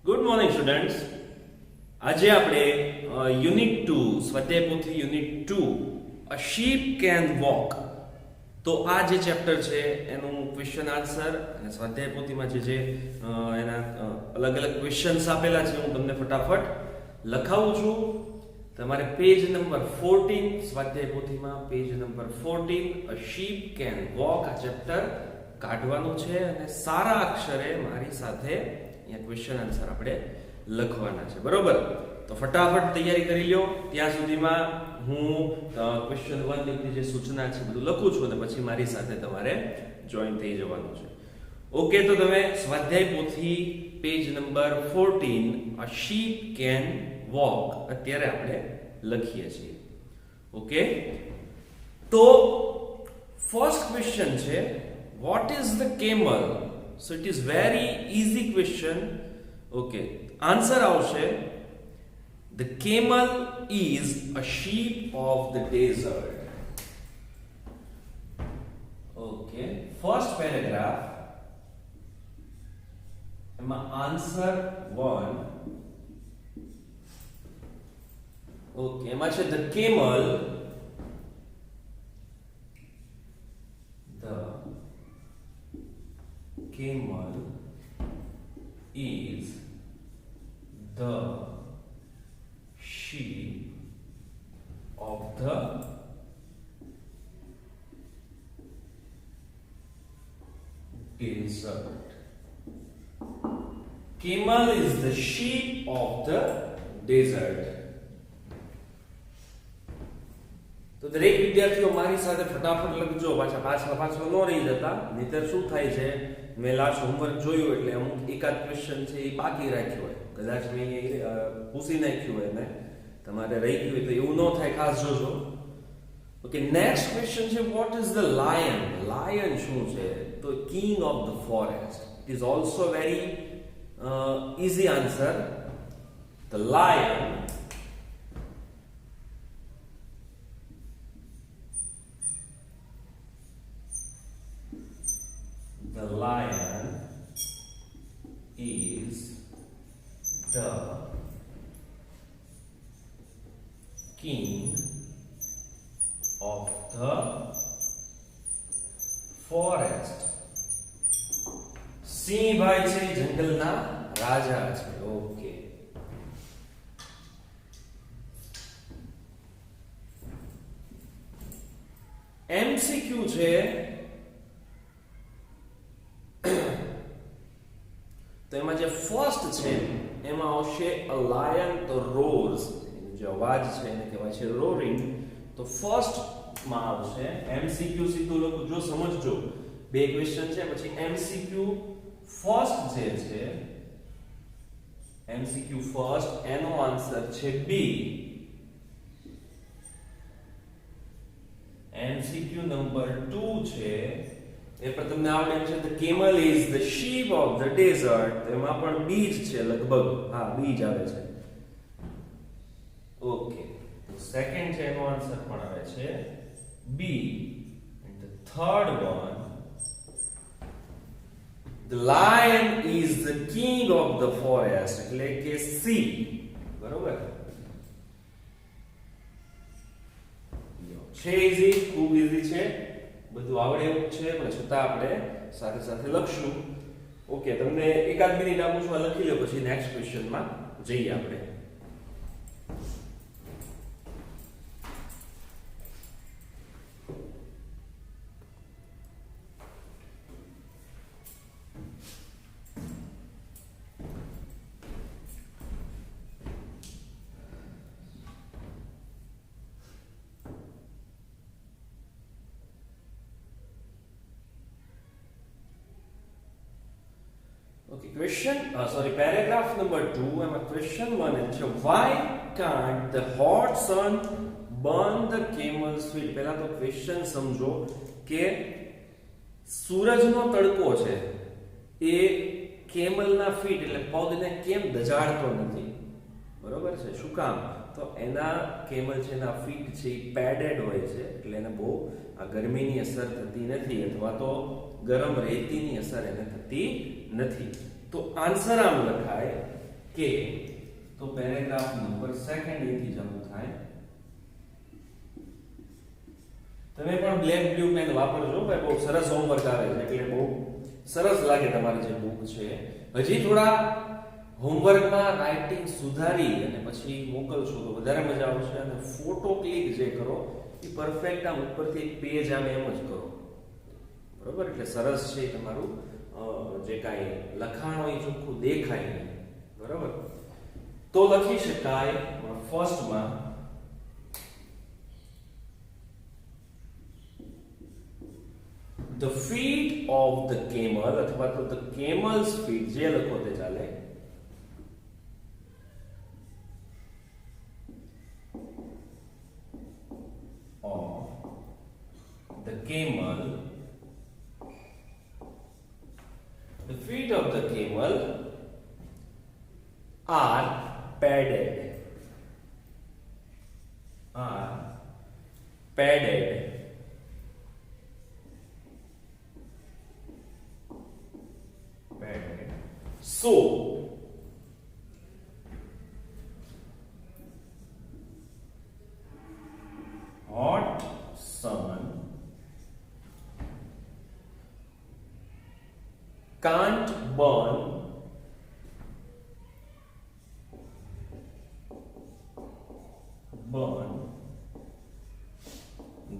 Good morning students. આજે આપણે unit 2 સ્વાધ્યાય પોથી unit 2 a sheep can walk, તો આ જે ચેપ્ટર છે એનું ક્વેશ્ચન આન્સર અને સ્વાધ્યાય પોથીમાં જે એના અલગ અલગ ક્વેશ્ચન્સ આપેલા છે હું તમને ફટાફટ લખાવું છું. તમારે પેજ નંબર 14 સ્વાધ્યાય પોથીમાં page number 14 a sheep can walk આ ચેપ્ટર કાઢવાનું છે અને સારા અક્ષરે મારી સાથે અહીંયા ક્વેશ્ચન આન્સર આપણે લખવાના છે. બરોબર, તો ફટાફટ તૈયારી કરી લ્યો. ત્યાં સુધીમાં હું ક્વેશ્ચન 1 ની જે સૂચના છે બધું લખું છું અને પછી મારી સાથે તમારે જોઈન થઈ જવાનું છે. ઓકે, તો તમે સ્વાધ્યાય પોથી page number 14 a sheep can walk અત્યારે આપણે લખીએ છીએ. ઓકે, તો ફર્સ્ટ ક્વેશ્ચન છે what is the camel? So it is very easy question. Okay, answer આવશે the camel is a sheep of the desert. Okay, first paragraph એમાં answer 1. Okay, એમાં છે the camel, camel is the sheep of the desert. Camel is the sheep of the desert. તો દરેક વિદ્યાર્થીઓ મારી સાથે ફટાફટ લખજો, પાછળ ન રહી જતા, નહીતર શું થાય છે મેં લાસ્ટ હોમવર્ક જોયું એટલે અમુક એકાદ ક્વેશ્ચન છે એ બાકી રાખ્યો હોય, કદાચ મેં પૂછી નાખ્યું હોય ને તમારે રહી ગયું હોય તો એવું ન થાય, ખાસ જોજો. ઓકે, નેક્સ્ટ ક્વેશ્ચન છે what is the lion? Lion શું છે? તો king of the forest. It is also very easy answer. The lion The lion is the king of the forest. સિંહ ભાઈ છે જંગલના રાજા છે. ઓકે, એમસીક્યુ છે તો એમાં જે ફર્સ્ટ છે એમાં આવશે અ લાયન. તો રોર્સ, જે અવાજ છે એને કહેવાય છે રોરિંગ. તો ફર્સ્ટ માં આવશે એમસીક્યુ. સીધું લખું, જો સમજજો, બે ક્વેશ્ચન છે પછી એમસીક્યુ ફર્સ્ટ જે છે એમસીક્યુ ફર્સ્ટ એનો આન્સર છે બી. એમસીક્યુ નંબર 2 છે એ પણ તમને આવડે છે the camel is the sheep of the desert. એમાં પણ બીજ છે લગભગ, હા બીજ આવે છે. ઓકે, તો સેકન્ડ છે એનો આન્સર પણ આવે છે બી. and the third one, the lion is the king of the forest, એટલે કે સી. બરોબર છે, ઈઝી, ખૂબ ઈઝી છે, બધું આવડે એવું છે, પણ છતાં આપણે સાથે સાથે લખશું. ઓકે, તમને એકાદ મિનિટ આપું છું, લખી લો પછી નેક્સ્ટ ક્વેશ્ચનમાં જઈએ આપણે. Paragraph number 2 એમાં question 1 છે why can't the hot sun burn the camel's feet? પહેલા તો question સમજો કે સૂરજનો તડકો છે એ કેમલના ફીટ એટલે પગને કેમ દજાડતો નથી? બરોબર છે, શું કામ? તો એના કેમલ છે એના ફીટ છે એ પેડેડ હોય છે એટલે એને બહુ આ ગરમીની અસર થતી નથી અથવા તો ગરમ રેતીની અસર એને થતી નથી. તો આન્સર આમ લખાય કે તો પેરેગ્રાફ નંબર સેકન્ડ એથી ચાલુ થાય. તમે પણ બ્લેક બ્લુ પેન વાપરજો ભાઈ, બહુ સરસ હોમવર્ક આવે છે એટલે બહુ સરસ લાગે તમારી જે બુક છે. હજી થોડા હોમવર્કમાં રાઇટિંગ સુધારી અને પછી મોકલશો તો વધારે મજા આવશે. અને ફોટો ક્લિક જે કરો એ પરફેક્ટ આમ ઉપરથી એક પેજ આવે એમ જ કરો, બરોબર? એટલે સરસ છે તમારું જે કાંઈ લખાણ હોય એ ચોખ્ખું દેખાય, બરોબર? તો લખી શકાય ફર્સ્ટમાં the feet of the camel અથવા તો the camel's feet, જે લખો તે ચાલે. Of the camel, the feet of the camel are padded. Are padded. So, hot sun can't burn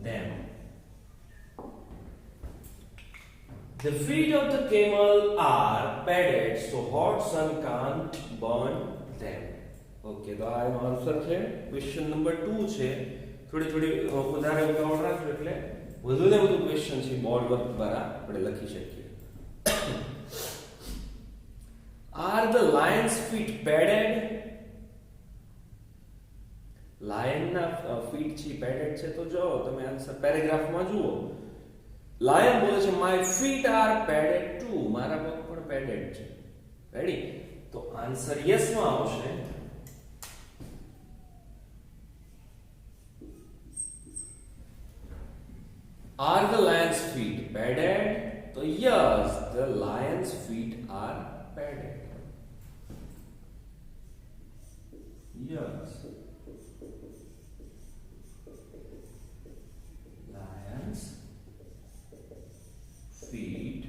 them. The feet of the camel are padded, so hot sun can't burn them. Okay, તો આ એનો answer છે. Question number 2 છે. થોડી વધારે ઉતાવળ રાખજો એટલે વધુ ને વધુ ક્વેશ્ચન છે બોર્ડ વર્ક દ્વારા આપણે લખી શકીએ. Are the lion's feet padded? Lion ના ફીટ છે પેડેડ છે, તો જો તમે આન્સર પેરેગ્રાફમાં જુઓ. લાયન બોલે છે my feet are padded too, મારા પગ પણ પેડેડ છે. રેડી? તો આન્સર યસ માં આવશે. Are the lion's feet padded? તો yes, the lion's feet are padded. Yes. Lion's feet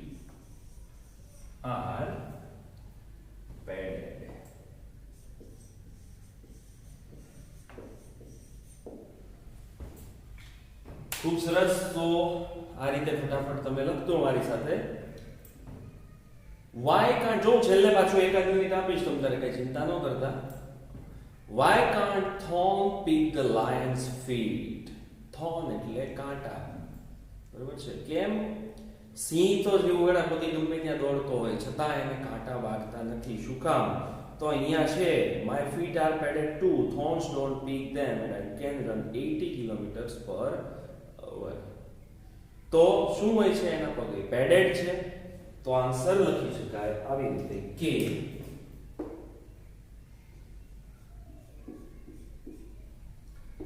are padded. ખૂબ સરસ. તો આ રીતે ફટાફટ તમે લખતો મારી સાથે. વાય કાન્ટ, જો છેલ્લે પાછું એકાદ મિનિટ આપીશ તમે તારે કઈ ચિંતા ન કરતા. Why can't Thorn pick the lion's feet? Thorn એટલે કાંટા, બરોબર છે? કેમ? સિંહ તો જેવું વેડા પતિ ગમે ત્યાં દોડતો હોય છતાં એને કાંટા વાગતા નથી. શું કામ? તો અહીંયા છે my feet are padded too, thorns don't pick them and I can run 80 kilometers per hour. તો શું હોય છે એના પગે? પેડેડ છે. તો આન્સર લખી શકાય આવી રીતે કે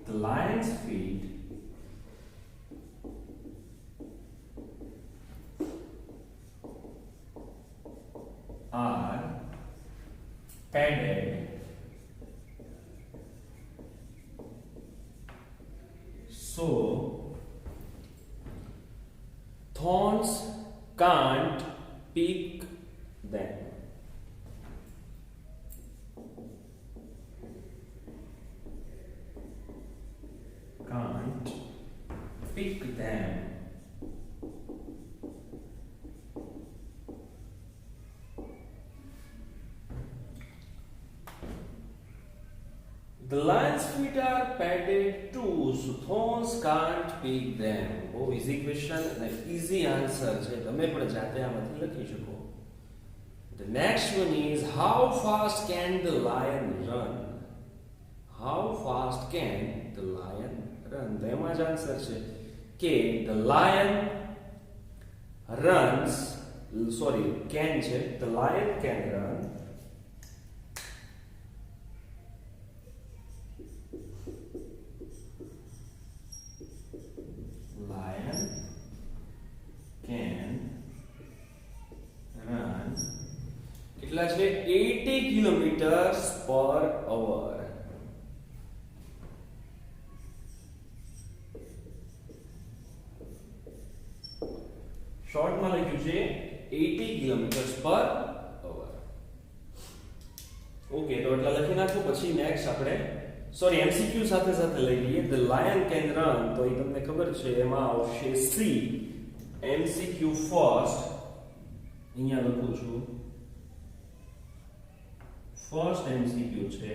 the lion's feet are padded, so thorns can't pick them. Can't pick them. The lion's feet are padded too, so thorns can't pick them. બહુ easy question અને easy answer છે. તમે પણ જાતે આમાંથી લખી શકો. The next one is how fast can the lion run? How fast can the lion run? તો એમાં જ આન્સર છે કે the lion runs, sorry, can છે. The lion can run કેટલા છે? 80 80 kilometers per hour. શોર્ટમાં લખ્યું છે 80 કિલોમીટર પર અવર. ઓકે, તો એટલા લખી નાખો. પછી નેક્સ્ટ આપણે સોરી એમસીક્યુ સાથે સાથે લઈ લઈએ. ધ લાયન કેન રન, તો એ તમને ખબર છે એમાં આવશે સી. એમસીક્યુ ફર્સ્ટ અહીંયા લખું છું. ફર્સ્ટ એમસીક્યુ છે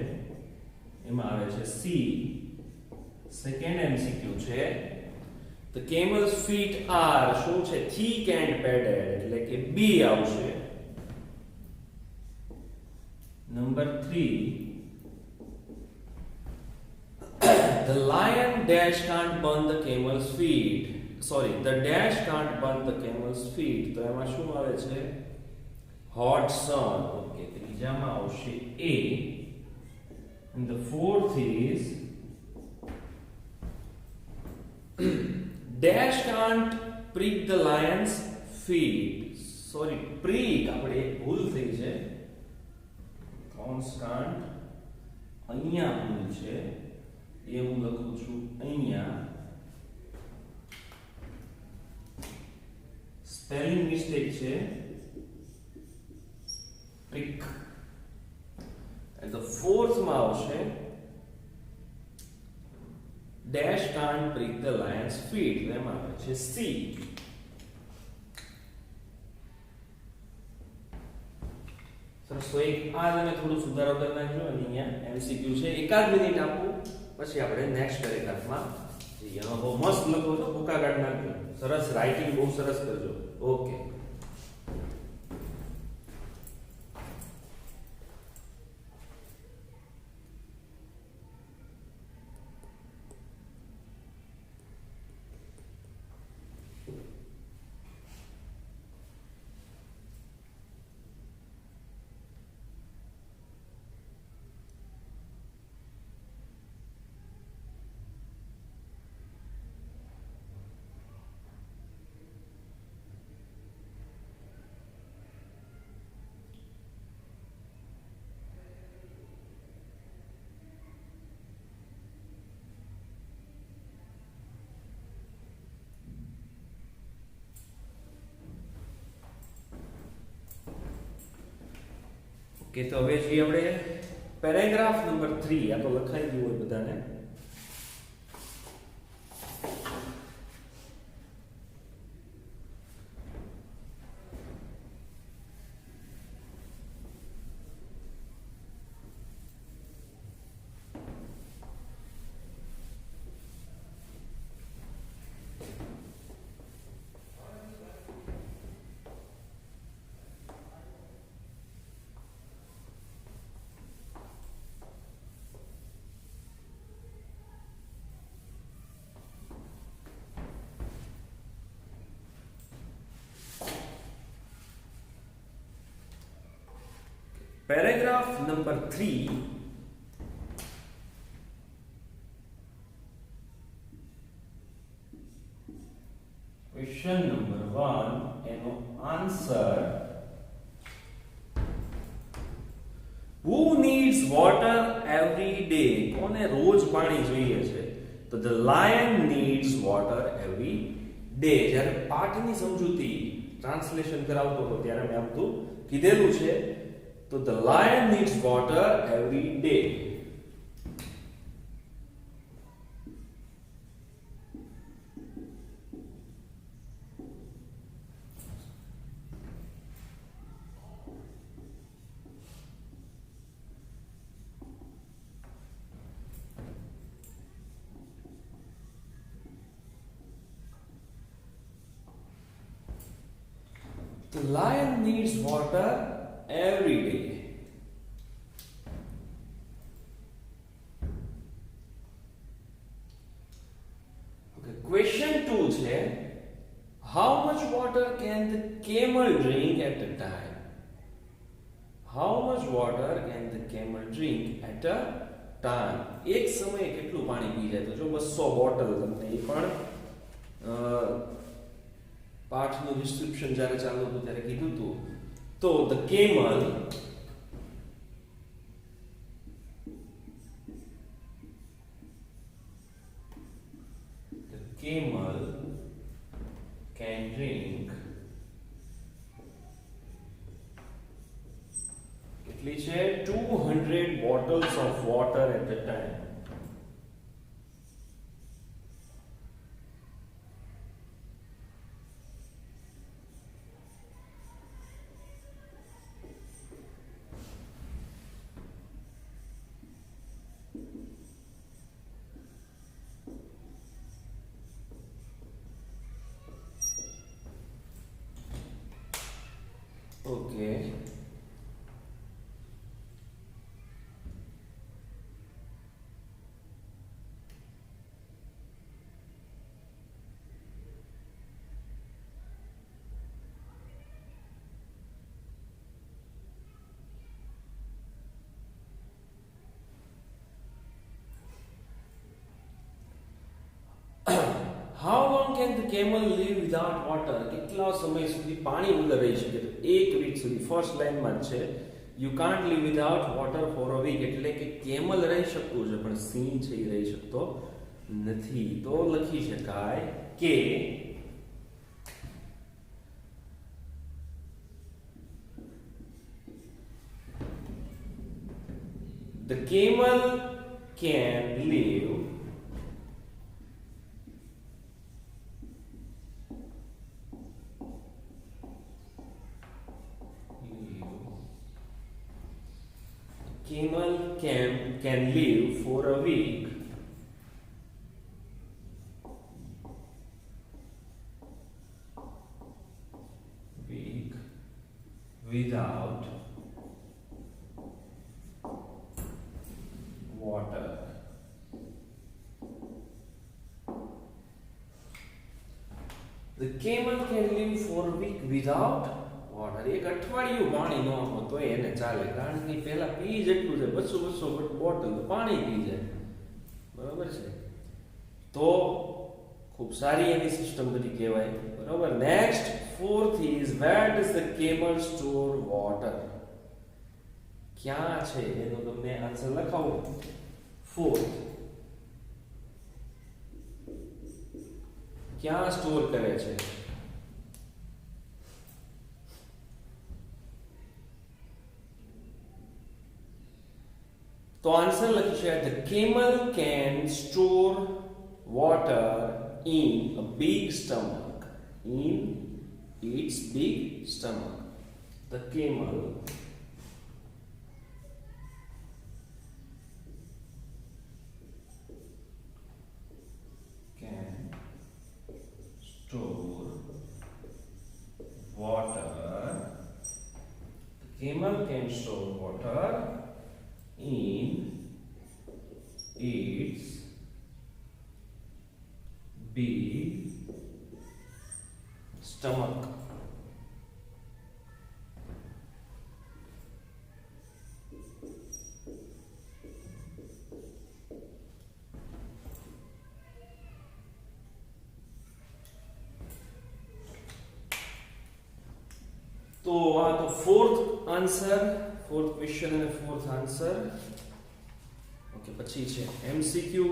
એમાં આવે છે સી. સેકન્ડ એમસીક્યુ છે The camel's feet are શું છે thick and padded, એટલે કે બી આવશે. Number 3, the lion dash can't burn the camel's feet. Sorry, the dash can't burn the camel's feet. તો એમાં શું આવે છે hot sun. ઓકે, ત્રીજામાં આવશે A. And the fourth is dash can't prick the lion's feet. Sorry, prick આપણે એક ભૂલ થઈ છે. constant અહીંયા ભૂલ છે એ હું લખું છું અહીંયા. સ્પેલિંગ મિસ્ટેક છે. prick. and the fourth માં આવશે dash can't prick the lion's feet. એમાં આવે છે C. સરસ. તો એક આ તમે થોડું સુધારો કરી નાખજો અને અહીંયા એમસીક્યુ છે. એકાદ મિનિટ આપું પછી આપણે નેક્સ્ટ પેરેગ્રાફમાં જઈએ. બહુ મસ્ત લખો છો, ભૂકા કાઢ નાખજો. સરસ, રાઇટિંગ બહુ સરસ કરજો. Okay, okay. તો હવે જોઈએ આપણે પેરેગ્રાફ નંબર 3. આ તો લખાઈ ગયું હોય બધાને. Paragraph number 3. Question number 1 એનો answer. Who needs water every day? કોને રોજ પાણી જોઈએ છે? તો the lion needs water every day. જ્યારે પાઠની સમજૂતી ટ્રાન્સલેશન કરાવતો હતો ત્યારે મેં આમ તો કીધેલું છે. તો the lion needs water every day. The lion needs water every day. Okay, question 2 છે how much water can the camel drink at a time? How much water can the camel drink at a time? એક સમયે કેટલું પાણી પી જાય? તો જો 200 bottle તમને એ પણ પાઠનું ડિસ્ક્રિપ્શન જ્યારે ચાલુ હતું ત્યારે કીધું હતું. તો the camel can drink કેટલી છે 200 bottles of water at a time. Okay. How long can the camel live without water? કેટલા સમય સુધી પાણી વગર રહી શકે? તો એક વીક સુધી. ફર્સ્ટ લાઈનમાં છે you can't live without water for a week, એટલે કે કેમલ રહી શકતું છે પણ સિંહ છે એ રહી શકતો નથી. તો લખી શકાય કે the camel can live can live for a week without water. The camel can live for a week without water. એક અઠવાડિયું પાણી ન આપો તો એને ચાલે, કારણ કે પહેલા પી જેટલું છે 200 બોટલ તો પાણી પી જાય, બરાબર છે. તો ખૂબ સારી એની સિસ્ટમ બધી કહેવાય, બરાબર. Next fourth is where does the camel store water? ક્યાં છે એનો તમને આન્સર લખાવો. fourth ક્યાં સ્ટોર કરે છે? તો આન્સર લખી છે the camel can store water in a big stomach, in its big stomach. The camel can store water. The camel can store water in its big stomach. તો આ તો fourth answer, fourth question અને fourth answer. Okay, પછી છે MCQ.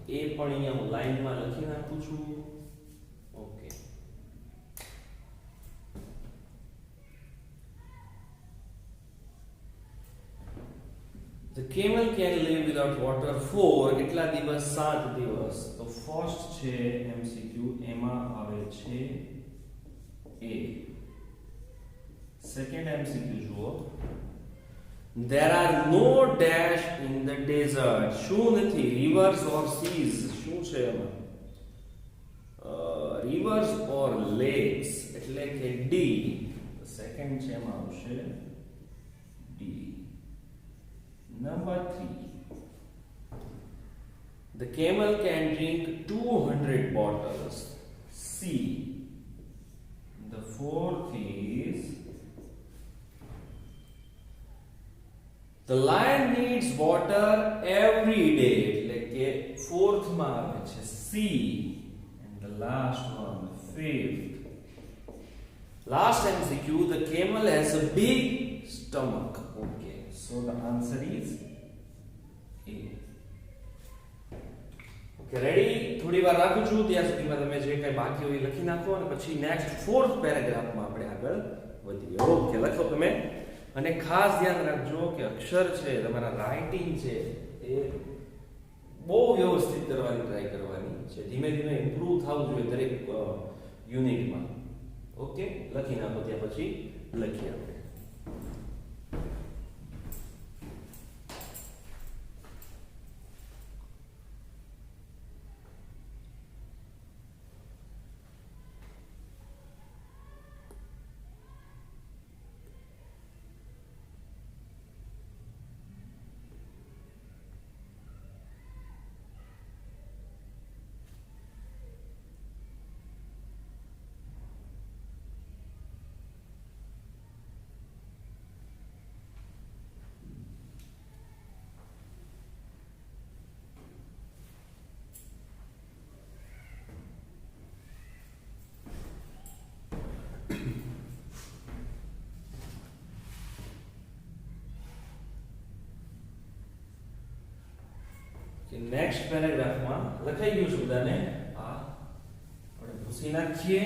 એ પણ અહીંયા હું લાઈનમાં લખી નાખું છું. Okay, The camel can live without water for કેટલા દિવસ? 7 દિવસ. તો ફર્સ્ટ છે એમસીક્યુ, એમાં આવે છે એ. સેકન્ડ એમસીક્યુ જુઓ. There are no dash in the desert. શું નથી? Rivers or seas. શું છે એમાં? Rivers or lakes. એટલે કે D. સેકન્ડ છે એમાં આવશે D. Number 3. The camel can drink 200 bottles. C. The fourth is the lion needs water every day. Like a fourth mark, which is C. And the last one, the fifth. Last MCQ, the camel has a big stomach. Okay, so the answer is A. Okay, ready? થોડી વાર રાખું છું, ત્યાં સુધીમાં તમે જે કંઈ બાકી હોય એ લખી નાખો અને પછી નેક્સ્ટ ફોર્થ પેરેગ્રાફમાં આપણે આગળ વધીએ. ઓકે, લખો તમે. અને ખાસ ધ્યાન રાખજો કે અક્ષર છે, તમારા રાઇટિંગ છે એ બહુ વ્યવસ્થિત કરવાની ટ્રાય કરવાની છે. ધીમે ધીમે ઇમ્પ્રૂવ થવું જોઈએ દરેક યુનિટમાં. ઓકે, લખી નાખો, ત્યાં પછી લખીએ આપણે. નેક્સ્ટ પેરેગ્રાફમાં લખાઈ ગયું છે બધાને. આ આપણે ભૂસી નાખીએ.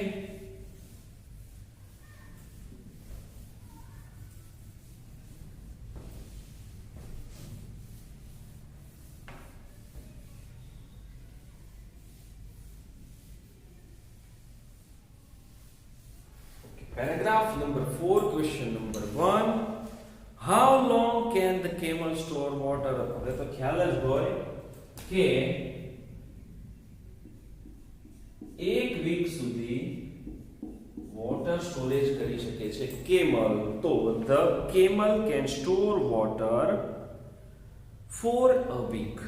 Paragraph number 4, question number 1. How long can the camel store water? હવે તો ખ્યાલ જ હોય કે એક વીક સુધી વોટર સ્ટોરેજ કરી શકે છે કેમલ. તો the camel can store water for a week.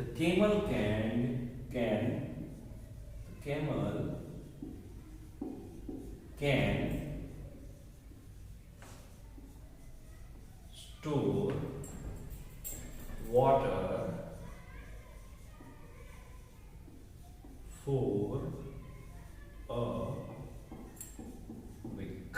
The camel can store water for a week.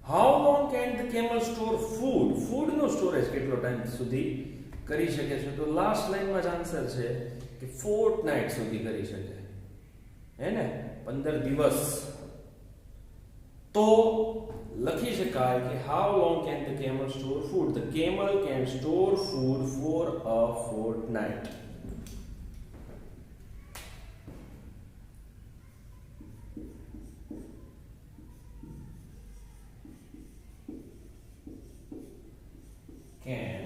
How long can the camel store food? Food no storage કેટલો ટાઈમ સુધી કરી શકે છે? તો લાસ્ટ લાઈનમાં જ આન્સર છે કે ફોર્ટનાઇટ સુધી કરી શકે, હે ને, 15 દિવસ. તો લખી શકાય કે how long can the camel store food? The camel can store food for a fortnight. Can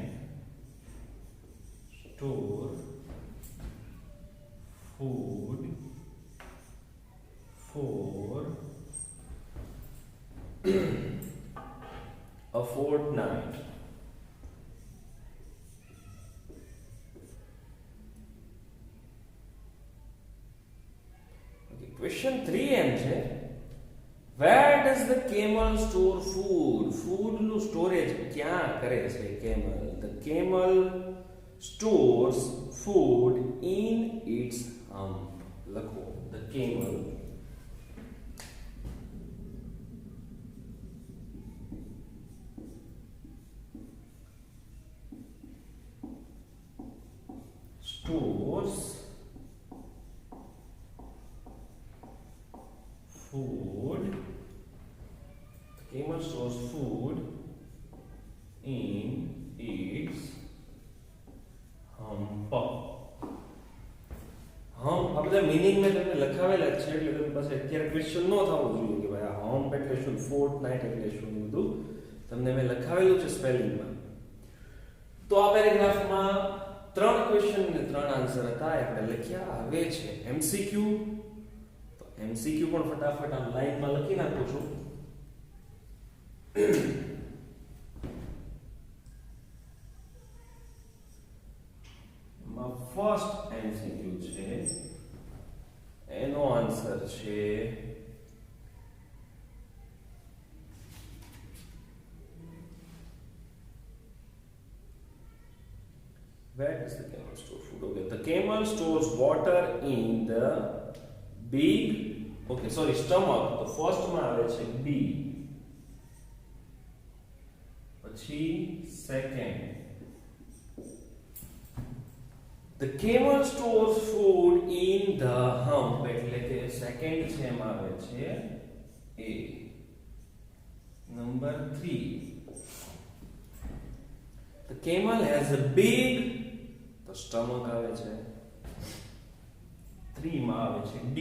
store food for a fortnight. Okay, question 3 એમ છે, where does the camel store food? Food નું સ્ટોરેજ ક્યાં કરે છે camel? The camel stores food in its hump. લખો, the camel stores food. The camel stores food in its hump. આ બધા meaning મેં તમને લખાવેલા જ છે, એટલે તમારી પાસે અત્યારે ક્વેશ્ચન ન થવો જોઈએ કે ભાઈ આ હમ્પ એટલે શું, ફોર્ટનાઇટ એટલે શું, બધું તમને મેં લખાવેલું છે સ્પેલિંગમાં. તો આ પેરેગ્રાફમાં 3 ક્વેશ્ચન ને 3 આન્સર હતા, એ આપણે લખ્યા. હવે છે એમસીક્યુ. તો એમસીક્યુ પણ ફટાફટ આ લાઈનમાં લખી નાખું છું. ફર્સ્ટ એમસીક્યુ છે, એનો આન્સર છે Where does the camel store food? Okay, the camel stores water in the big, okay, sorry, stomach. તો ફર્સ્ટ માં આવે છે B, પછી second. The camel stores food in the hump, એટલે કે સેકન્ડ છે એમાં આવે છે A. Number 3. The camel has a big, તો stomach આવે છે. 3 માં આવે છે D.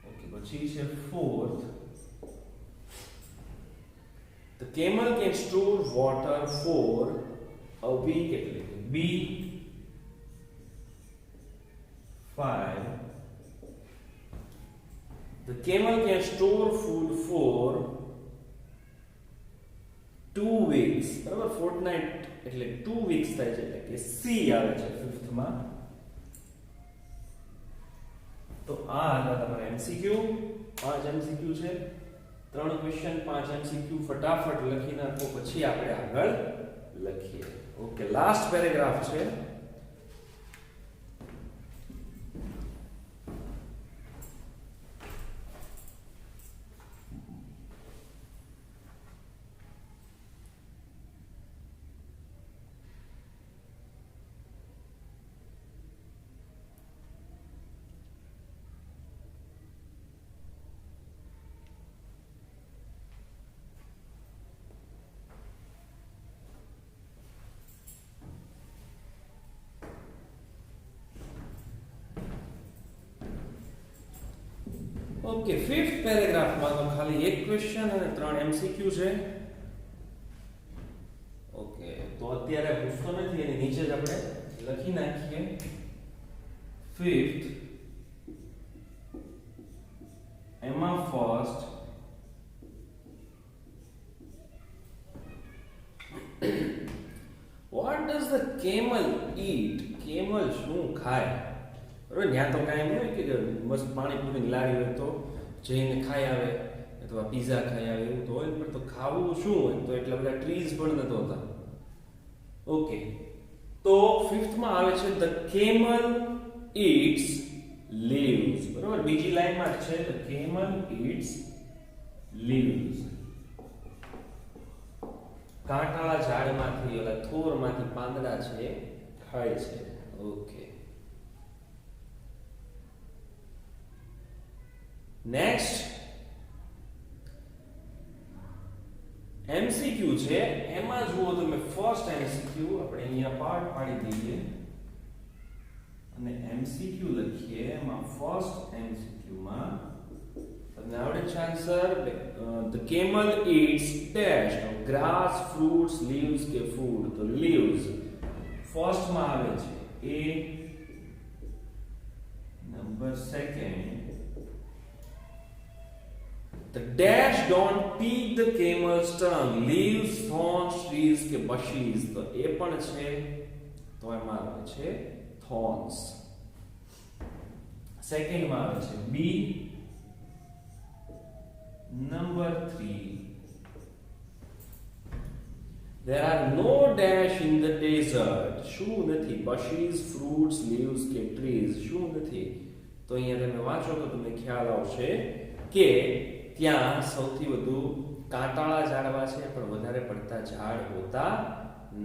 ઓકે, પછી છે fourth. The camel can store water for a week, એટલે કે B. 5. The camel can store food for 2 weeks. બરાબર, fortnight એટલે 2 weeks થાય છે, એટલે કે C આવે છે ફિફ્થ માં. તો આ હતા તમારા MCQ. 5 MCQ છે, 3 ક્વેશ્ચન, 5 MCQ. ફટાફટ લખી નાખો, પછી આપણે આગળ લખીએ. ઓકે, લાસ્ટ પેરેગ્રાફ છે. ઓકે, ફિફ્થ પેરેગ્રાફમાં તો ખાલી એક ક્વેશ્ચન અને 3 MCQ છે. ઓકે, તો અત્યારે પૂછતો નથી, એની નીચે જ આપણે લખી નાખીએ. ફિફ્થ, એમાં first what does the camel eat? Camel શું ખાય? બરાબર, ત્યાં તો કાંઈ એમ હોય કે મસ્ત પાણીપુરીની લારી હોય તો જઈને ખાઈ આવે, અથવા પીઝા ખાઈ આવે, એવું તો હોય, પણ તો ખાવું શું હોય? તો એટલા બધા ટ્રીઝ પણ નતો હોતા. ઓકે, તો ફિફ્થમાં આવે છે ધ કેમલ eats leaves. બરાબર, બીજી લાઈનમાં છે ધ કેમલ eats leaves. કાંટાળા ઝાડમાંથી, ઓલા થોરમાંથી પાંદડા છે ખાય છે. ઓકે, નેક્સ્ટ MCQ છે. એમાં જુઓ તમે ફર્સ્ટ MCQ આપણે અહીંયા પાર્ટ પાડી દઈએ અને MCQ લખીએ. એમાં ફર્સ્ટ MCQ માં તમને આવડે છે answer. The camel eats dash, grass, fruits, leaves કે food. તો leaves ફર્સ્ટ માં આવે છે A. Number second, the dash don't pick the camel's tongue, leaves, thorns, trees કે bushes. તો એ પણ છે, તો એમાં આવે છે thorns. સેકન્ડ માં આવે છે B. Number 3, there are no dash in the desert. શું નથી? bushes, fruits, leaves કે trees. શું નથી? તો અહીંયા તમે વાંચો તો તમને ખ્યાલ આવશે કે ત્યાં સૌથી વધુ કાંટાળા ઝાડવા છે, પણ વધારે પડતા ઝાડ હોતા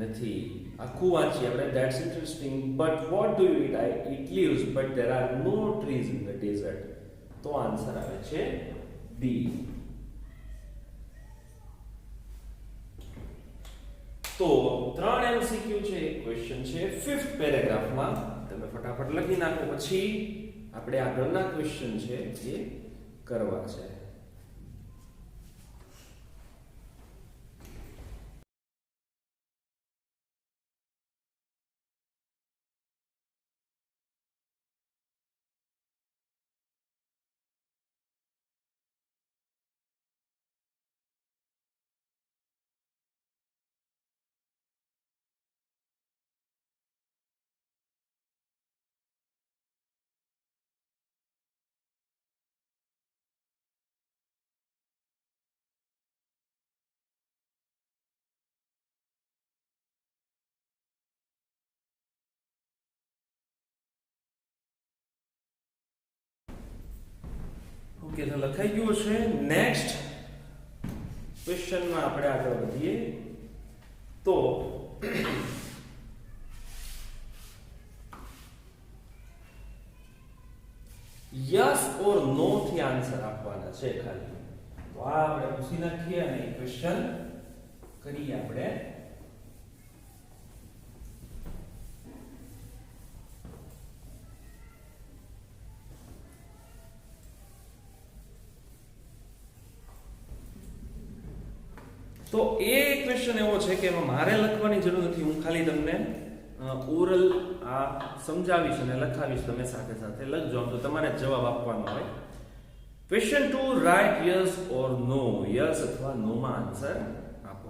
નથી. આખું વાંચીએ આપણે. That's interesting, but what do you eat? I eat leaves, but there are no trees in the desert. તો આન્સર આવે છે B. તો 3 MCQ છે, એક ક્વેશ્ચન છે ફિફ્થ પેરેગ્રાફમાં. તમે ફટાફટ લખી નાખો, પછી આપણે આગળના ક્વેશ્ચન છે એ કરવા છે. ઓકે, તો લખાઈ ગયું છે. નેક્સ્ટ ક્વેશ્ચનમાં આપણે આગળ વધીએ. તો યસ ઓર નો થી આન્સર આપવાના છે ખાલી. તો આ આપણે પૂછી નાખીએ અને ક્વેશ્ચન કરીએ આપણે. તો એ ક્વેશ્ચન એવો છે કે એમાં મારે લખવાની જરૂર નથી, હું ખાલી તમને ઓરલ આ સમજાવીશ અને લખાવીશ, તમે સાથે સાથે લખજો તો તમારે જવાબ આપવાનો હોય. Question 2, right yes or no. Yes અથવા નો માં આન્સર આપો.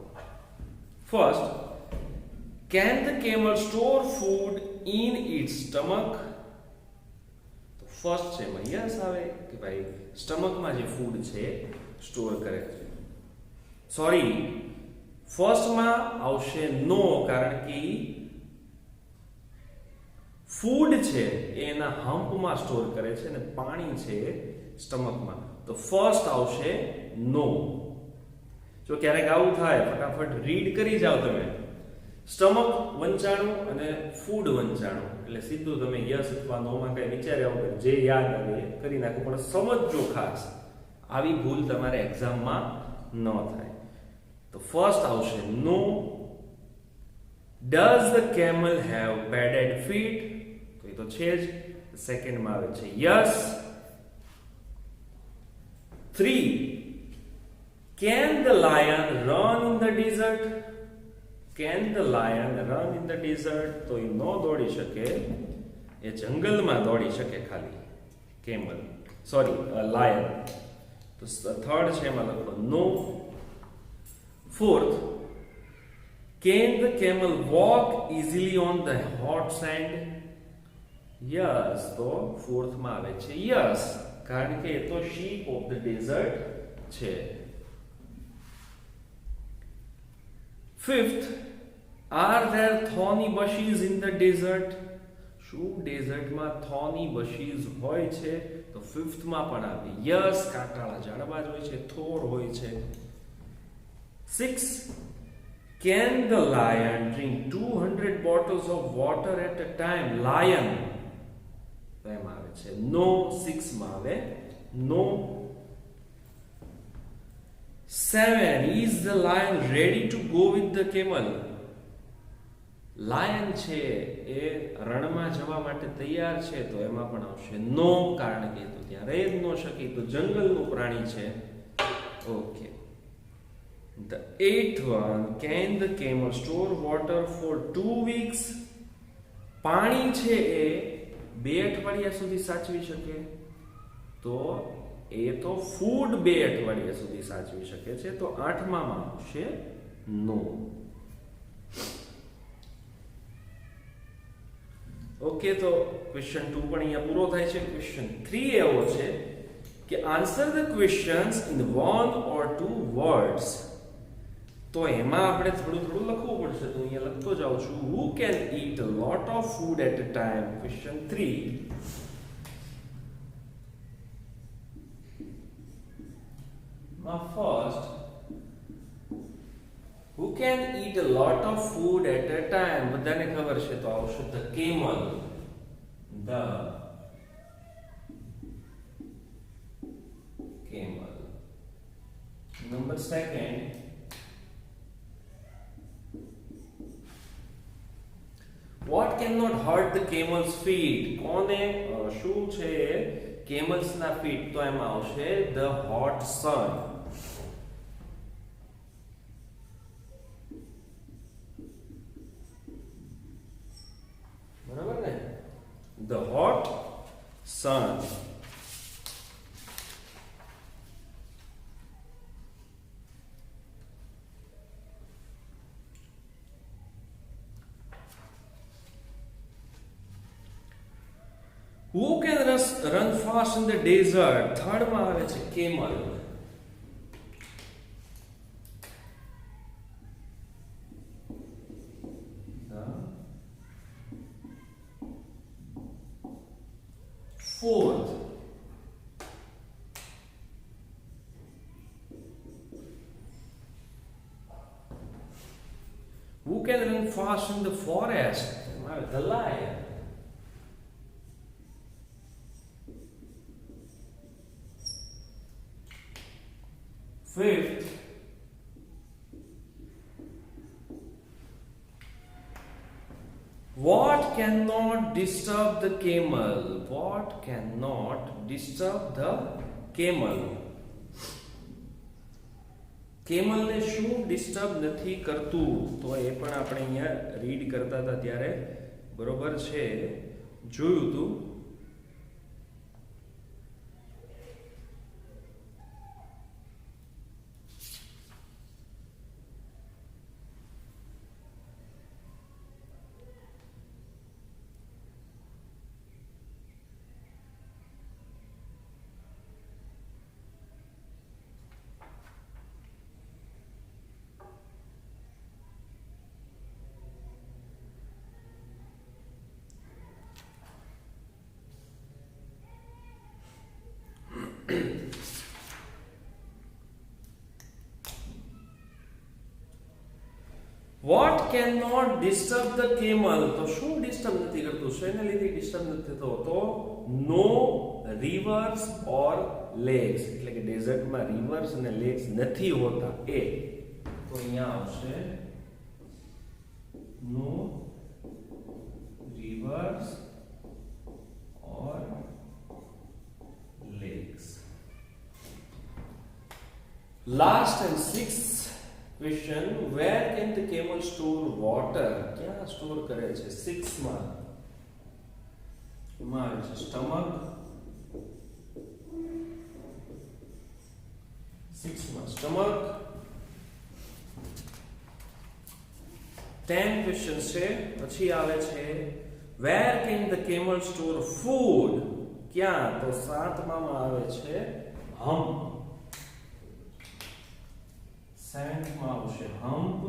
First, can the camel store food in its stomach? તો ફર્સ્ટ છે એમાં યસ આવે કે ભાઈ સ્ટમકમાં જે ફૂડ છે સ્ટોર કરે છે. સોરી, ફર્સ્ટમાં આવશે નો, કારણ કે ફૂડ છે એ એના હમ્પમાં સ્ટોર કરે છે અને પાણી છે સ્ટમકમાં. તો ફર્સ્ટ આવશે નો. જો ક્યારેક આવું થાય, ફટાફટ રીડ કરી જાઓ તમે. સ્ટમક વંચાણું અને ફૂડ વંચાણું, એટલે સીધું તમે યસ અથવા નો માં કઈ વિચાર્યા વગર જે યાદ આવે એ કરી નાખો. પણ સમજજો ખાસ, આવી ભૂલ તમારે એક્ઝામમાં ન થાય. તો ફર્સ્ટ આવશે નો. Does the camel have padded feet? તો એ તો છે જ. સેકન્ડ માં આવે છે yes. 3, can the lion run in the desert? Can the lion run in the desert? તો એ નો દોડી શકે, એ જંગલમાં દોડી શકે ખાલી કેમલ, સોરી લાયન. તો થર્ડ છે એમાં લખો નો. Fourth, can the camel walk easily on the hot sand? Yes, તો fourth માં આવે છે yes, કારણ કે એ તો sheep of the desert છે. Fifth, are there thorny bushes in the desert? શું ડેઝર્ટમાં thorny bushes હોય છે? તો ફિફ્થ માં પણ આવે yes, કાંટાળા ઝાડવા જ હોય છે, થોર હોય છે. 6, can the lion drink 200 bottles of water at a time? Lion તો એમાં આવે છે no. 6 માં આવે no. 7, is the lion ready to go with the camel? Lion છે એ રણમાં જવા માટે તૈયાર છે, તો એમાં પણ આવશે no, કારણ કે તો ત્યાં રહી જ ન શકે, તો જંગલનું પ્રાણી છે. Okay. The 8th one, can the camel store water for 2 weeks? પાણી છે એ 2 અઠવાડિયા સુધી સાચવી શકે? તો એ તો ફૂડ 2 અઠવાડિયા સુધી સાચવી શકે છે, તો 8માં આવશે નો. ઓકે, તો ક્વેશ્ચન 2 પણ અહીંયા પૂરો થાય છે. ક્વેશ્ચન 3 એવો છે કે answer the questions in 1 or 2 words. તો એમાં આપણે થોડું લખવું પડશે, તો અહીંયા લખતો જાઉં છું. Who can eat a lot of food at a time? Question 3. My first, who can eat a lot of food at a time? બધાને ખબર છે, તો આવશે the camel. The camel. Number 2. What cannot hurt the camel's feet? કોને શું છે camels ના feet? તો એમાં આવશે the hot sun. બરાબર ને? The hot sun. Who can run fast in the desert? Third માં આવે છે camel. Fourth, fast in the forest? The lion. Fifth, what cannot disturb the camel? What cannot disturb the camel? Camel ને શું disturb નથી કરતું? તો એ પણ આપણે અહીંયા રીડ કરતા હતા ત્યારે બરોબર છે, જોયું હતું. What cannot disturb the camel? તો શું ડિસ્ટર્બ નથી કરતું? શેને લીધે ડિસ્ટર્બ નથી થતો? તો નો રિવર્સ ઓર લેક્સ, એટલે કે ડેઝર્ટમાં રિવર્સ અને લેક્સ નથી હોતા એ. તો અહીંયા આવશે no rivers or lakes. Last and sixth question, where can the camel store water? ક્યાં સ્ટોર કરે છે? 6 માં એમાં આવે છે સ્ટમક. 6 માં સ્ટમક. 10 question છે. પછી આવે છે where can the camel store food? ક્યાં? તો 7 માં આવે છે hump. 7 માં આવશે hump.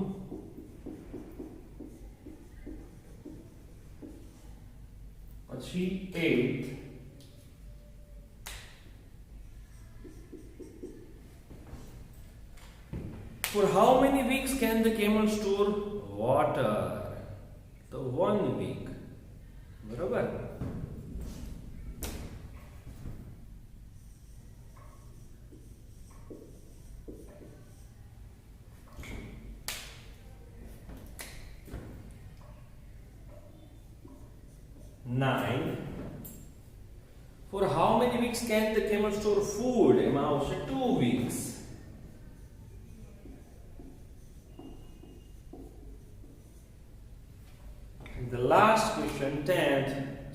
પછી 8. For how many weeks can the camel store water? તો 1 week. બરોબર. Nine. For how many weeks can the camel store food? એમાં આવશે 2 weeks. The last question, 10th,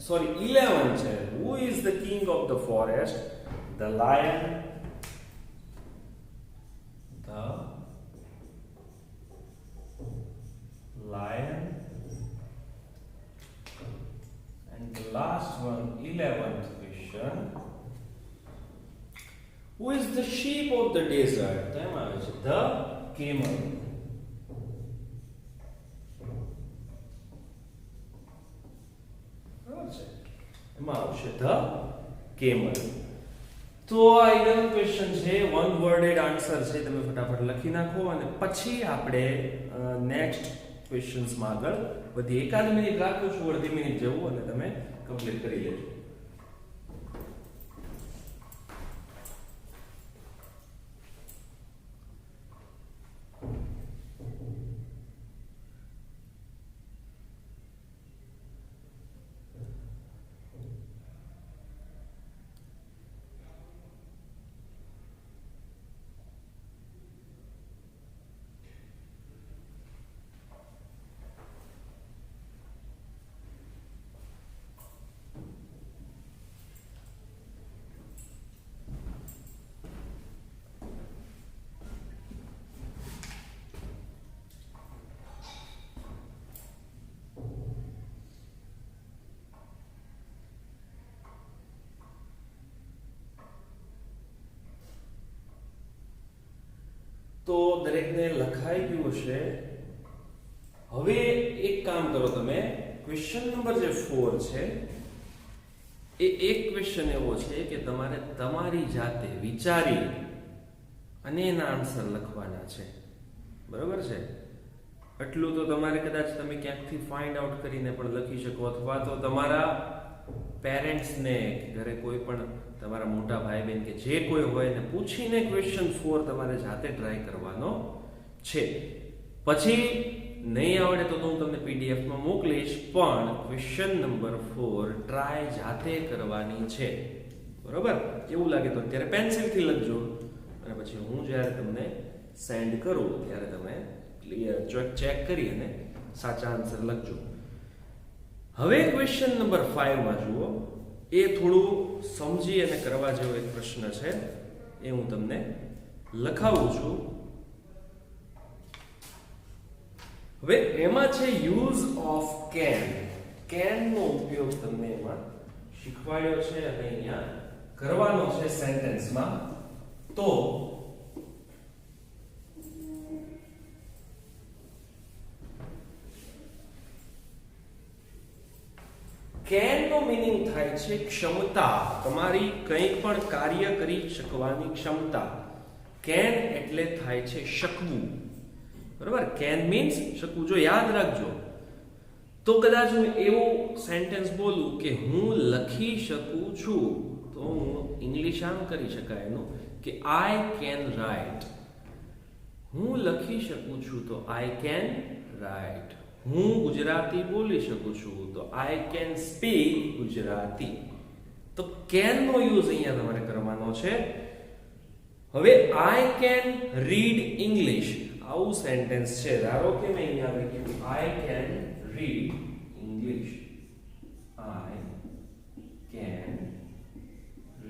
sorry, 11th છે. Who is the king of the forest? The lion, the lion, and the last one, 11th question, who is the sheep of the desert? તેમાં આવે છે the camel. એમાં આવશે the camel. તો આ 11 question છે, one વર્ડેડ answer છે. તમે ફટાફટ લખી નાખો અને પછી આપણે નેક્સ્ટ ક્વેશ્ચન્સમાં આગળ વધી. એકાદ મિનિટ રાખું છું, અડધી મિનિટ જેવું, અને તમે કમ્પ્લીટ કરી લેજો. તો દરેકને લખાઈ ગયું હશે. હવે એક કામ કરો, તમે ક્વેશ્ચન નંબર જે 4 છે એ એક ક્વેશ્ચન એવો છે કે તમારે તમારી જાતે વિચારી અને એના આન્સર લખવાના છે. બરોબર છે? એટલું તો તમારે કદાચ તમે ક્યાંકથી ફાઇન્ડ આઉટ કરીને પણ લખી શકો, અથવા તો તમારા પેરેન્ટ્સને, ઘરે કોઈ પણ તમારા મોટા ભાઈ બહેન કે જે કોઈ હોય એને પૂછીને ક્વેશ્ચન 4 તમારે જાતે ટ્રાય કરવાનો છે. પછી નહીં આવડે તો હું તમને પીડીએફમાં મોકલીશ, પણ ક્વેશ્ચન નંબર 4 ટ્રાય જાતે કરવાની છે. બરોબર? એવું લાગે તો અત્યારે પેન્સિલથી લખજો, અને પછી હું જ્યારે તમને સેન્ડ કરું ત્યારે તમે ક્લિયર ચેક કરી અને સાચા આન્સર લખજો. હવે ક્વેશ્ચન નંબર 5 માં જુઓ, એ થોડું સમજી અને કરવા જેવો એક પ્રશ્ન છે, એ હું તમને લખાવું છું. હવે એમાં છે use of can. Can no ઉપયોગ તમને એમાં શીખવાડ્યો છે અને અહીંયા કરવાનો છે સેન્ટેન્સમાં. તો કેન નો મીનિંગ થાય છે ક્ષમતા, તમારી કંઈ પણ કાર્ય કરી શકવાની ક્ષમતા. કેન એટલે થાય છે શકવું. બરાબર? કેન મીન્સ શકવું. જો યાદ રાખજો, તો કદાચ હું એવું સેન્ટેન્સ બોલું કે હું લખી શકું છું, તો હું ઇંગ્લિશ આમ કરી શકાય એનું કે આઈ કેન રાઇટ. હું લખી શકું છું તો આઈ કેન રાઇટ. હું ગુજરાતી બોલી શકું છું તો આઈ કેન સ્પીક ગુજરાતી. તો કેન નો યુઝ અહીંયા તમારે કરવાનો છે. હવે આઈ કેન રીડ ઇંગ્લિશ, આવું સેન્ટેન્સ છે. ધારો કે મેં અહીંયા લખ્યું I can read English. I can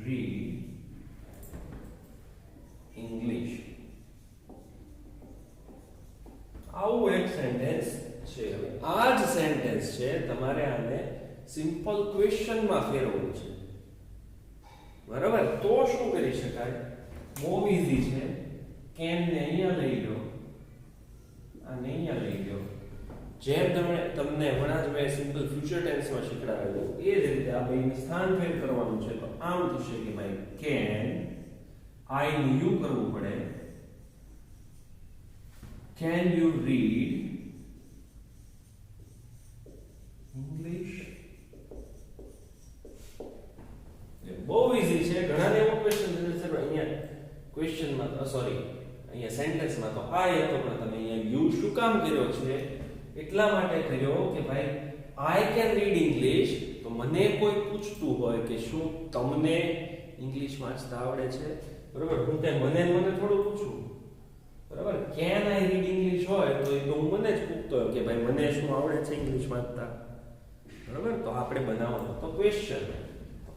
read English. આવું એક સેન્ટેન્સ છે. આ જ સેન્ટેન્સ છે, તમારે આને સિમ્પલ ક્વેશ્ચનમાં ફેરવવું છે. બરાબર? તો શું કરી શકાય? બહુ ઈઝી છે. કેન ને અહીંયા લઈ લો, આને અહીંયા લઈ લો. જેમ તમને હમણાં જ મેં સિમ્પલ ફ્યુચર ટેન્સમાં શીખવાડેલું એ જ રીતે આ બેનું સ્થાન ફેર કરવાનું છે. તો આમ થશે કે ભાઈ કેન, આઈ નું યુ કરવું પડે. Can you read English? બહુ ઈઝી છે. ઘણાને એવો ક્વેશ્ચન છે સર અહીંયા ક્વેશ્ચનમાં, સોરી અહીંયા સેન્ટેન્સમાં તો આ હતો, પણ તમે અહીંયા યુ શું કામ કર્યો છે? એટલા માટે કર્યો કે ભાઈ આઈ કેન રીડ ઇંગ્લિશ. તો મને કોઈ પૂછતું હોય કે શું તમને ઇંગ્લિશ વાંચતા આવડે છે? બરાબર? હું તે મને થોડું પૂછું. બરાબર? કેન આઈ રીડ ઇંગ્લિશ હોય તો એ તો હું મને જ પૂછતો હોય કે ભાઈ મને શું આવડે છે ઇંગ્લિશ વાંચતા. બરાબર? તો આપણે બનાવવાનો તો ક્વેશ્ચન.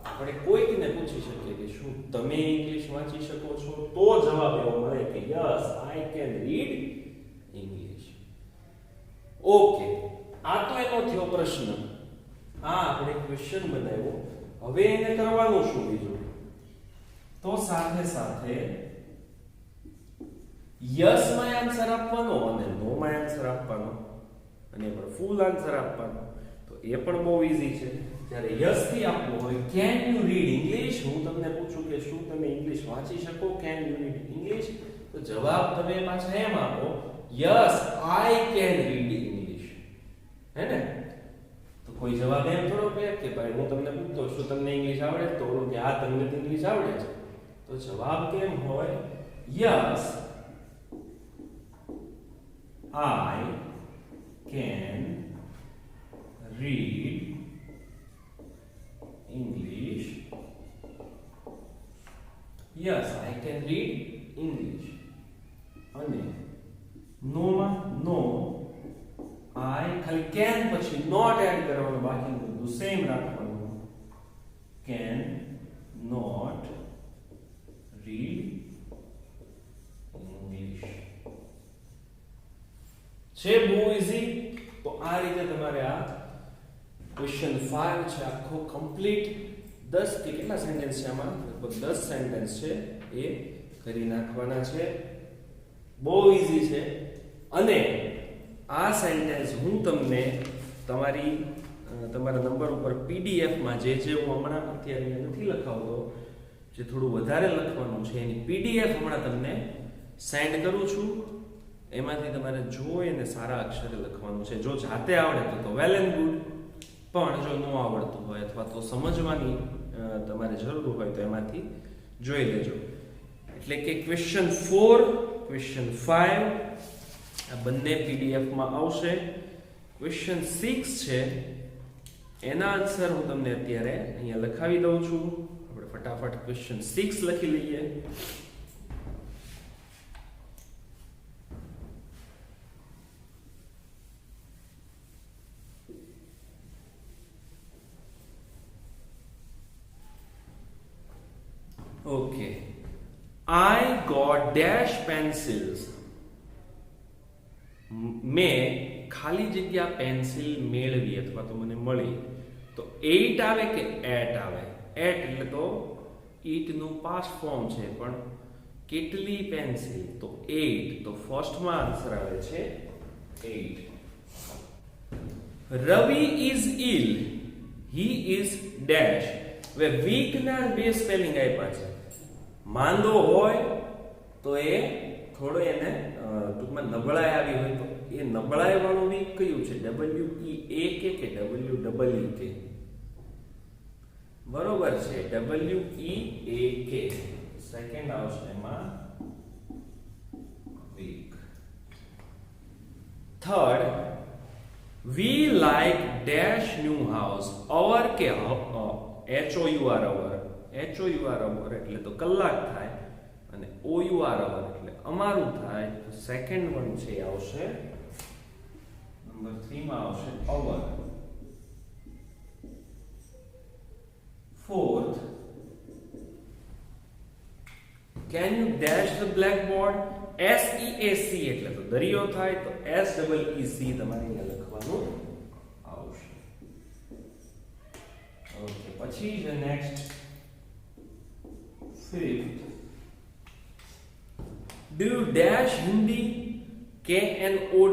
આપણે કોઈકને પૂછી શકીએ કે શું તમે ઇંગ્લિશ વાંચી શકો છો? તો જવાબ એવો મળે કે yes I can read English. Okay, આ તો એનો થયો પ્રશ્ન. આ આપણે ક્વેશ્ચન બનાવ્યો. હવે એને કરવાનું શું બીજું? તો સાથે સાથે યસ માં આન્સર આપવાનો અને નો માં આન્સર આપવાનો, અને પણ ફૂલ આન્સર આપવાનો. તો એ પણ બહુ ઈઝી છે. જ્યારે યસ થી આપવું હોય કેન યુ રીડ ઇંગ્લિશ, હું તમને પૂછું કે શું તમે ઇંગ્લિશ વાંચી શકો? Can you read English? તો જવાબ તમે પાછા એમ આપો yes I can read English. હે ને? તો કોઈ જવાબ એમ થોડો કે ભાઈ હું તમને પૂછતો શું તમને ઇંગ્લિશ આવડે? તો કે હા તમને ઇંગ્લિશ આવડે છે. તો જવાબ કેમ હોય? Yes I can read English. Yes, I can read English. અને નો માં નો, I ખાલી can પછી not એડ કરવાનું, બાકીનું બધું સેમ રાખવાનું. Can not read English. છે બહુ ઈઝી. તો આ રીતે તમારે આ ક્વેશ્ચન 5 છે આખો કમ્પ્લીટ 10 કે કેટલા સેન્ટેન્સ છે આમાં? લગભગ 10 સેન્ટેન્સ છે, એ કરી નાખવાના છે. બહુ ઈઝી છે. અને આ સેન્ટેન્સ હું તમને તમારા નંબર ઉપર પીડીએફ માં જે હું હમણાં અત્યારે નથી લખાવતો, જે થોડું વધારે લખવાનું છે એની પીડીએફ હમણાં તમને સેન્ડ કરું છું. એમાંથી તમારે જોઈને સારા અક્ષરે લખવાનું છે. જો જાતે આવડે તો વેલ એન્ડ ગુડ, પણ જો ન આવડતું હોય અથવા તો સમજવાની તમારે જરૂર હોય તો એમાંથી જોઈ લેજો. એટલે કે ક્વેશ્ચન 4, ક્વેશ્ચન 5 આ બંને પીડીએફમાં આવશે. ક્વેશ્ચન 6 છે એના આન્સર હું તમને અત્યારે અહીંયા લખાવી દઉં છું. આપણે ફટાફટ ક્વેશ્ચન 6 લખી લઈએ. Okay. I got dash pencils. મેં ખાલી જગ્યા પેન્સિલ મેળવી અથવા તો મને મળી. તો 8 આવે કે 8 આવે? 8 એટલે તો ઈટ નું પાસ્ટ ફોર્મ છે, પણ કેટલી પેન્સિલ? તો 8. તો ફર્સ્ટમાં આન્સર આવે છે 8. Ravi is ill, he is dash. હવે વીક ના બે સ્પેલિંગ આપ્યા છે. માંદો હોય તો એ થોડો એને ટૂંકમાં નબળાઈ આવી હોય તો એ નબળાઈ વાળું વીક કયું છે? WEAK કે WEEK? બરોબર છે, WEAK. સેકન્ડ આવશે એમાં week. Third, we like dash new house. Hour કે HOUR? HOUR એટલે તો કલાક થાય, અને OUR એટલે અમારું થાય. તો સેકન્ડ વન છે આવશે નંબર 3 માં આવશે hour. Fourth, can you dash the blackboard? SEAC એટલે તો દરિયો થાય, તો SEEC તમારે અહીંયા લખવાનું આવશે. ઓકે, પછી જે next fifth, do you dash Hindi? KNOW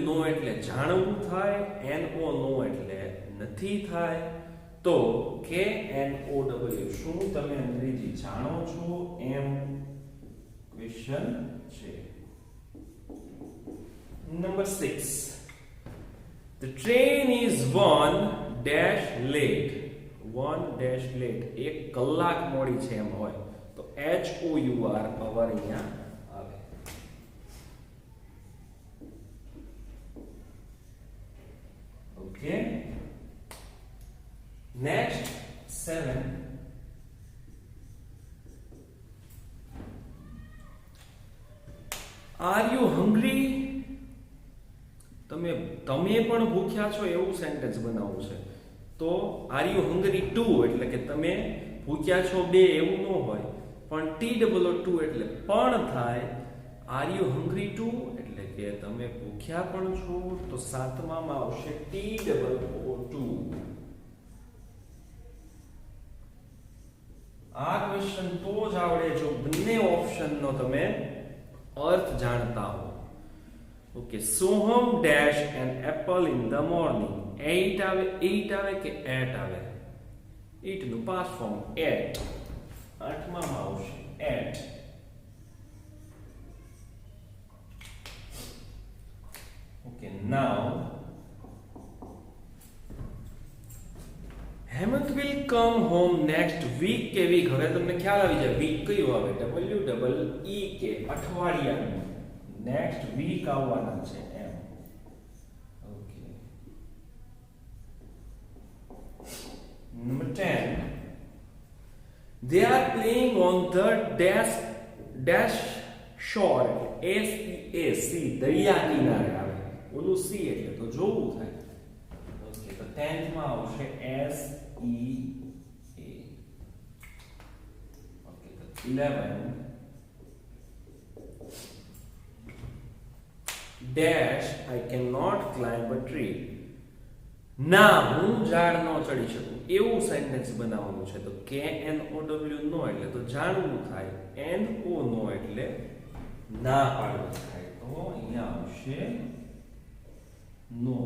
નો એટલે જાણવું થાય, NO નો એટલે નથી થાય. તો KNOW શું તમે અંગ્રેજી જાણો છો? એમ ક્વેશ્ચન છે. Number 6, the train is 1 dash late. 1 dash late, 1 કલાક મોડી છે એમ હોય તો HOUR અવર અહીંયા આવે. Okay, next 7, are you hungry? તમે પણ ભૂખ્યા છો એવું સેન્ટેન્સ બનાવવું છે. તો આર યુ હંગ્રી 2 એટલે કે તમે ભૂખ્યા છો 2 એવું ન હોય, પણ TOO2 એટલે પણ થાય. આર યુ હંગ્રી 2 એટલે કે તમે ભૂખ્યા પણ છો, તો સાતમામાં આવશે TOO2. આ ક્વેશ્ચન તો જ આવડે જો બંને ઓપ્શનનો તમે અર્થ જાણતા હો. Okay, Soham dash an apple in the morning. 8 આવે કે 8 આવે? 8 નું પાસ્ટ ફોર્મ 8. આઠમાં આવશે 8. Okay, now Hemant will come home next week કે વીક? હવે તમને ખ્યાલ આવી જાય વીક કયું આવે? WEEK, અઠવાડિયાનું. નેક્સ્ટ વીક આવવાના છે એમ. Okay, number 10, they are playing on the dash shore. SEAC દરિયા કિનારે આવે. ઓલું C એટલે તો જોવું થાય. ઓકે, તો 10th માં આવશે SEA. ઓકે, તો 11, dash I cannot climb a tree. ના, હું ઝાડ ન ચડી શકું એવું સેન્ટેન્સ બનાવવાનું છે. તો KNOW નો એટલે તો જાણવું થાય, NO નો એટલે ના પાડવું થાય. તો અહીંયા આવશે નો.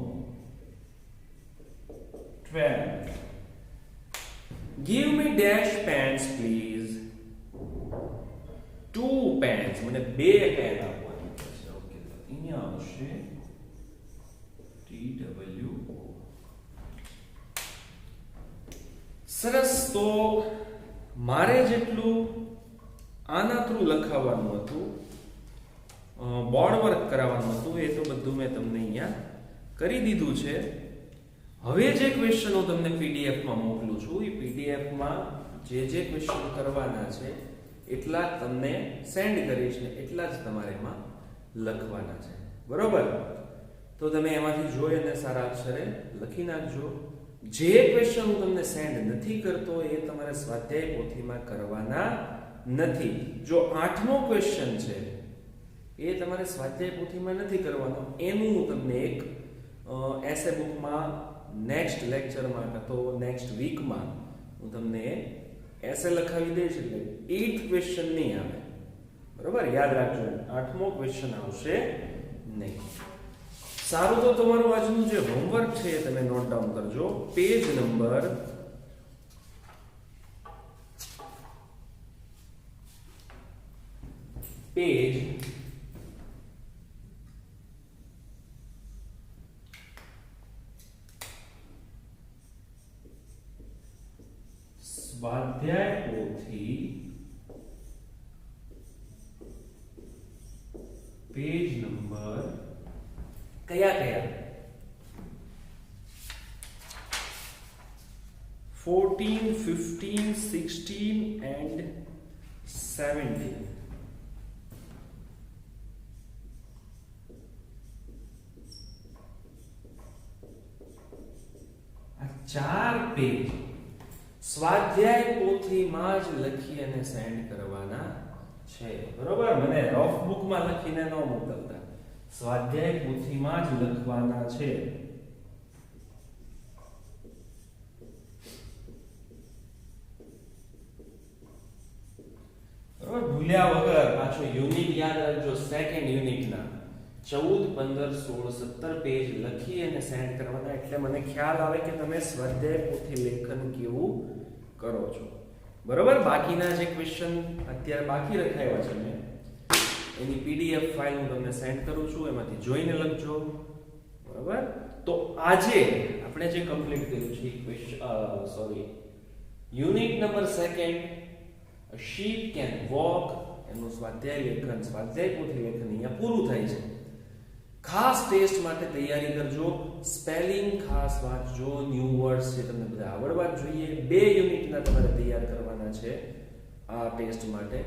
12, give me dash pens please. 2 pens, મને 2 પેન આપવાની છે. ઓકે, તો અહીંયા અહીંયા આવશે TWO. સરસ. તો મારે જેટલું આના થ્રુ લખાવવાનું હતું, બોર્ડ વર્ક કરાવવાનું હતું, એ તો બધું મેં તમને અહીંયા કરી દીધું છે. હવે જે ક્વેશ્ચન હું તમને પીડીએફમાં મોકલું છું, એ પીડીએફમાં જે ક્વેશ્ચન કરવાના છે એટલા જ તમને સેન્ડ કરીશ ને એટલા જ તમારે એમાં લખવાના છે. બરોબર? તો તમે એમાંથી જોઈ અને સારા અક્ષરે લખી નાખજો. જે ક્વેશ્ચન હું તમને સેન્ડ નથી કરતો એ તમારે સ્વાધ્યાય પોથીમાં કરવાના નથી. જો 8મો ક્વેશ્ચન છે એ તમારે સ્વાધ્યાય પોથીમાં નથી કરવાનો, એનું હું તમને એક એસે બુકમાં નેક્સ્ટ લેક્ચરમાં અથવા નેક્સ્ટ વીકમાં હું તમને એસે લખાવી દઈશ, એટલે 8th ક્વેશ્ચન નહીં આવે. બરોબર? યાદ રાખજો, 8મો ક્વેશ્ચન આવશે નહીં. સારું. તો તમારું આજનું જે હોમવર્ક છે એ તમે નોટ ડાઉન કરજો. પેજ નંબર સ્વાધ્યાય પોથી પેજ નંબર કયા 14, 15, 16 and 17. આ 4 પેજ સ્વાધ્યાય પોથીમાં જ લખી અને સેન્ડ કરવાના છે. બરોબર? મને રફ બુકમાં લખીને ન મોકલતા, સ્વાધ્યાય પોથીમાં જ લખવાના છે. બરોબર? ભૂલ્યા વગર પાછો યુનિટ યાદ રાખજો. સેકન્ડ યુનિટના 14, 15, 16, 17 પેજ લખી અને સેન્ડ કરવાના, એટલે મને ખ્યાલ આવે કે તમે સ્વાધ્યાય પોથી લેખન કેવું કરો છો. બરોબર? બાકીના જે ક્વેશ્ચન અત્યારે બાકી રખાયા છે મેં, એની પીડીએફ ફાઇલ હું તમને સેન્ડ કરું છું, એમાંથી જોઈને લખજો. બરોબર? તો આજે આપણે જે કમ્પ્લીટ કર્યું છે unit number 2, A sheep can walk, એનું સ્વાધ્યાય લેખન, સ્વાધ્યાય પોથી લેખન અહીંયા પૂરું થાય છે. ખાસ ટેસ્ટ માટે તૈયારી કરજો. સ્પેલિંગ ખાસ વાંચજો, ન્યૂ વર્ડ્સ જે તમને બધા આવડવા જ જોઈએ. 2 યુનિટના તમારે તૈયાર કરવાના છે આ ટેસ્ટ માટે.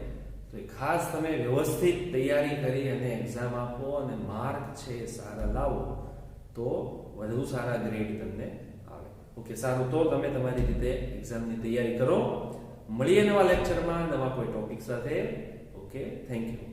તો એ ખાસ તમે વ્યવસ્થિત તૈયારી કરી અને એક્ઝામ આપો અને માર્ક છે સારા લાવો તો વધુ સારા ગ્રેડ તમને આવે. ઓકે, સારું. તો તમે તમારી રીતે એક્ઝામની તૈયારી કરો. મળીએ નવા લેક્ચરમાં નવા કોઈ ટોપિક સાથે. Okay, thank you.